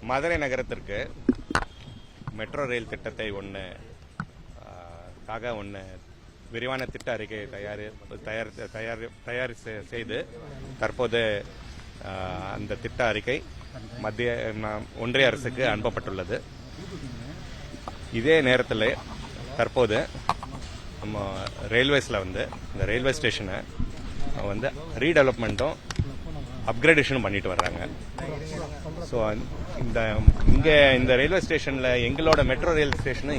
மதுரை நகரத்திற்கு metro rail திட்டத்தை விரிவான திட்ட அறிக்கை தயார் செய்து தற்போது அந்த திட்ட அறிக்கை ஒன்றிய அரசுக்கு அனுப்பப்பட்டுள்ளது. இதே நேரத்தில் தற்போது நம்ம ரயில்வேஸில் இந்த ரயில்வே ஸ்டேஷனை ரீடெவலப்மெண்ட்டும் அப்கிரேடேஷனும் பண்ணிட்டு வர்றாங்க. ஸோ இந்த ரயில்வே ஸ்டேஷனில் எங்களோட மெட்ரோ ரயில் ஸ்டேஷனும்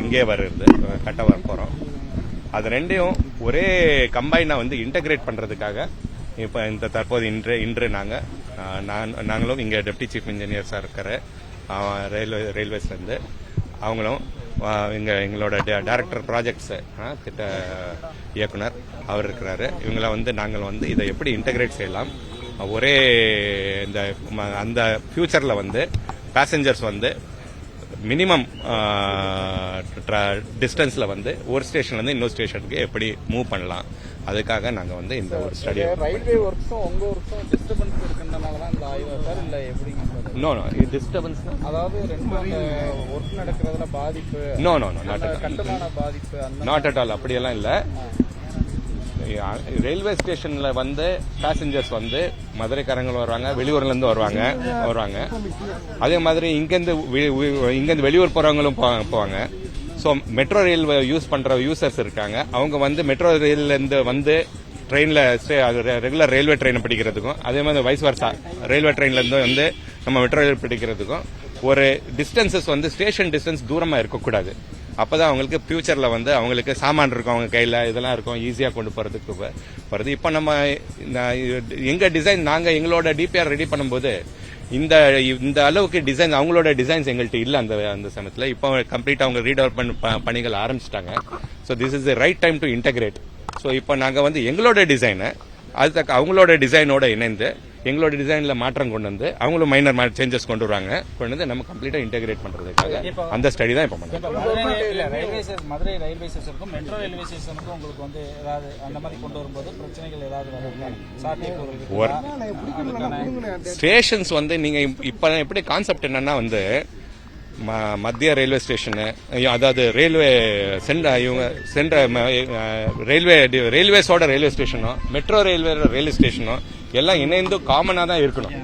இங்கே வருது கட்ட வர போகிறோம். அது ரெண்டையும் ஒரே கம்பைனாக இன்டகிரேட் பண்ணுறதுக்காக இப்போ தற்போது இன்று நாங்களும் இங்கே டெப்டி சீஃப் இன்ஜினியர்ஸாக இருக்கிற ரயில்வேஸ்லேருந்து அவங்களும் எங்களோட டைரக்டர் ப்ராஜெக்ட்ஸ் திட்ட இயக்குனர் அவர் இருக்கிறாரு. இவங்களை நாங்கள் இதை எப்படி இன்டகிரேட் செய்யலாம், ஒரே அந்த ஃபியூச்சரில் பேசஞ்சர்ஸ் மினிமம் டிஸ்டன்ஸில் ஒரு ஸ்டேஷன்லேருந்து இன்னொரு ஸ்டேஷனுக்கு எப்படி மூவ் பண்ணலாம், அதுக்காக நாங்கள் இந்த ஒரு ஸ்டடி. ரயில்வே ஒர்க்ஸும் உங்க ஒர்க்ஸும் டிஸ்டர்பன்ஸ் இருக்கிறதுனால தான் இந்த ஆய்வு சார், இல்லை எப்படிங்க? நோ டிஸ்டர்பன்ஸ் அதாவது ரெண்டு ஒர்க் நடக்கிறதுல பாதிப்பு? நோ கட்டுமான பாதிப்பு நாட் அட் ஆல், அப்படியெல்லாம் இல்லை. ரயில்வே ஸ்டேஷன்ல பேசஞ்சர்ஸ் மதுரைக்காரங்க வருவாங்க, வெளியூர்ல இருந்து வருவாங்க. அதே மாதிரி இங்கிருந்து வெளியூர் போறவங்களும் போவாங்க. ஸோ மெட்ரோ ரயில் யூஸ் பண்ற யூசர்ஸ் இருக்காங்க. அவங்க மெட்ரோ ரயில்ல இருந்து ட்ரெயின்ல ரெகுலர் ரயில்வே ட்ரெயினை பிடிக்கிறதுக்கும், அதே மாதிரி வைஸ் வர்சா ரயில்வே ட்ரெயின்ல இருந்து நம்ம மெட்ரோ ரயில் பிடிக்கிறதுக்கும் ஒரு டிஸ்டன்சஸ் ஸ்டேஷன் டிஸ்டன்ஸ் தூரமா இருக்கக்கூடாது. அப்பதான் அவங்களுக்கு ஃபியூச்சர்ல அவங்களுக்கு சாமான் இருக்கும், அவங்க கையில இதெல்லாம் இருக்கும், ஈஸியா கொண்டு போறதுக்கு வருது. இப்ப நம்ம எங்க டிசைன் எங்களோட டிபிஆர் ரெடி பண்ணும்போது இந்த அளவுக்கு டிசைன் அவங்களோட டிசைன்ஸ் எங்கள்கிட்ட இல்ல அந்த சமயத்துல. இப்போ கம்ப்ளீட்டா அவங்க ரீடெவலப்மெண்ட் பணிகள் ஆரம்பிச்சிட்டாங்க. So this is the right time to integrate. So இப்போ நாங்க எங்களோட டிசைனை அவங்களோட டிசைனோட இணைந்து எங்களோட டிசைன்ல மாற்றம் கொண்டு அவங்களும் மைனர் சேஞ்சஸ் கொண்டு வருவாங்க. நம்ம கம்ப்ளீட்டா இன்டகிரேட் பண்றதுக்காக அந்த ஸ்டடி தான் இப்போ பண்ணுறோம். மதுரை ரயில்வே ஸ்டேஷனுக்கும் மெட்ரோ ரயில்வே ஸ்டேஷனுக்கும் உங்களுக்கு ஏதாவது அந்த மாதிரி கொண்டு வரும்போது பிரச்சனைகள் ஏதாவது ஸ்டேஷன்ஸ் நீங்க இப்ப எப்படி கான்செப்ட் என்னன்னா மத்திய ரயில்வே ஸ்டேஷனு, அதாவது ரயில்வே ரயில்வேஸோட ரயில்வே ஸ்டேஷனும் மெட்ரோ ரயில்வே ஸ்டேஷனும் எல்லாம் இணைந்து காமனா தான் இருக்கணும்.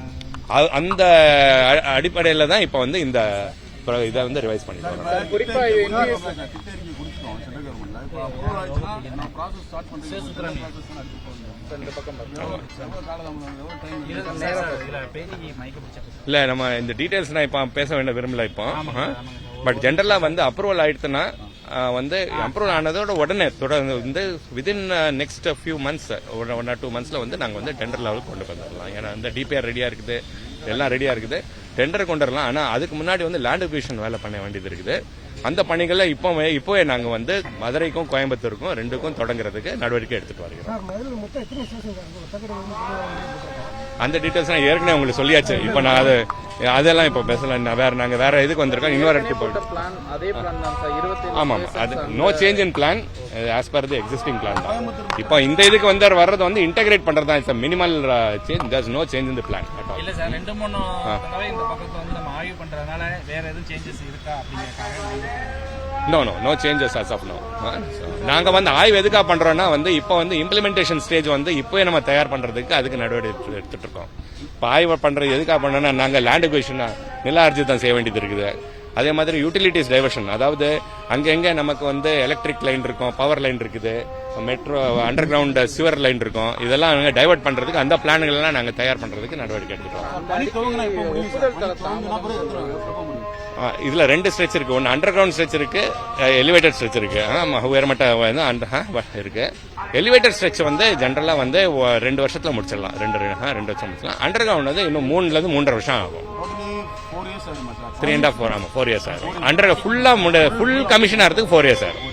அந்த அடிப்படையில தான் இப்ப இந்த இதை ரிவைஸ் பண்ணிருக்கோம். இல்ல நம்ம இந்த டீடைல்ஸ் நான் இப்ப பேச வேண்டிய விரும்பல இப்போ. பட் ஜென்ரலா அப்ரூவல் ஆயிடுச்சுன்னா அப்ரூவல் ஆனதோட உடனே தொடர்ந்து within next few months 1 or 2 monthsல நாங்க டெண்டர் லெவலுக்கு கொண்டு வந்துடலாம். ஏன்னா இந்த டிபிஆர் ரெடியா இருக்குது, எல்லாம் ரெடியா இருக்குது, டெண்டர் கொண்டு வரலாம். ஆனா அதுக்கு முன்னாடி லேண்ட் அக்விசிஷன் வேலை பண்ண வேண்டியது இருக்குது. அந்த பணிகளை இப்போவே நாங்க மதுரைக்கும் கோயம்புத்தூருக்கும் ரெண்டுக்கும் தொடங்குறதுக்கு நடவடிக்கை எடுத்துட்டு வருகிறோம். அந்த டீடைல்ஸ் நான் ஏற்கனவே உங்களுக்கு சொல்லியாச்சு. இப்ப நான் அதெல்லாம் இப்ப பேசல. நாங்க வேற இதுக்கு வந்திருக்கோம், இன்னொரு இடத்துக்கு போயிட்டோம். ஆமா, அது no change in plan, as per the existing plan தான். இப்போ இந்த இதுக்கு வர்றது இன்டகிரேட் பண்றதா minimal change, there's no change in the plan. இல்ல சார், 2-3 தடவை இந்த பக்கத்துல நம்ம ஆய்வு பண்றதுனால வேற எதுவும் சேஞ்சஸ் இருக்கா அப்படிங்கறதுக்காக? No changes as of now. நாங்க ஆய்வு எதுக்காக பண்றோம்னா இப்போ இம்ப்ளிமெண்டேஷன் ஸ்டேஜ் இப்போவே நம்ம தயார் பண்றதுக்கு அதுக்கு நடவடிக்கை எடுத்துட்டு இருக்கோம். இப்போ ஆய்வு பண்றது எதுக்காக பண்ணோம்னா நாங்க லேண்ட் அக்விசிஷன் நிலார்ஜிதம் செய்ய வேண்டியது இருக்குது. அதே மாதிரி யூட்டிலிட்டிஸ் டைவர்ஷன், அதாவது அங்கங்க நமக்கு எலக்ட்ரிக் லைன் இருக்கும், பவர் லைன் இருக்குது, மெட்ரோ அண்டர் கிரவுண்ட் சிவர் லைன் இருக்கும். இதெல்லாம் டைவர்ட் பண்றதுக்கு அந்த பிளான்கள் எல்லாம் நாங்க தயார் பண்றதுக்கு நடவடிக்கை எடுத்துட்டோம். இதுல 2 ஸ்ட்ரெச் இருக்கு. ஒன்னு அண்டர் கிரவுண்ட் ஸ்ட்ரெச் இருக்கு, எலிவேட்டட் ஸ்ட்ரெச் இருக்கு. உயர்மட்ட இருக்கு. எலிவேட்டட் ஸ்ட்ரெச் ஜென்ரலா 2 வருஷத்துல முடிச்சிடலாம். 2 வருஷம் முடிச்சிடலாம். அண்டர் கிரவுண்ட் இன்னும் 3 to 3.5 வருஷம் ஆகும். 3.5 4 years ஆகும். அண்டர் ஃபுல் கமிஷன் ஆகிறதுக்கு 4 years ஆகும்.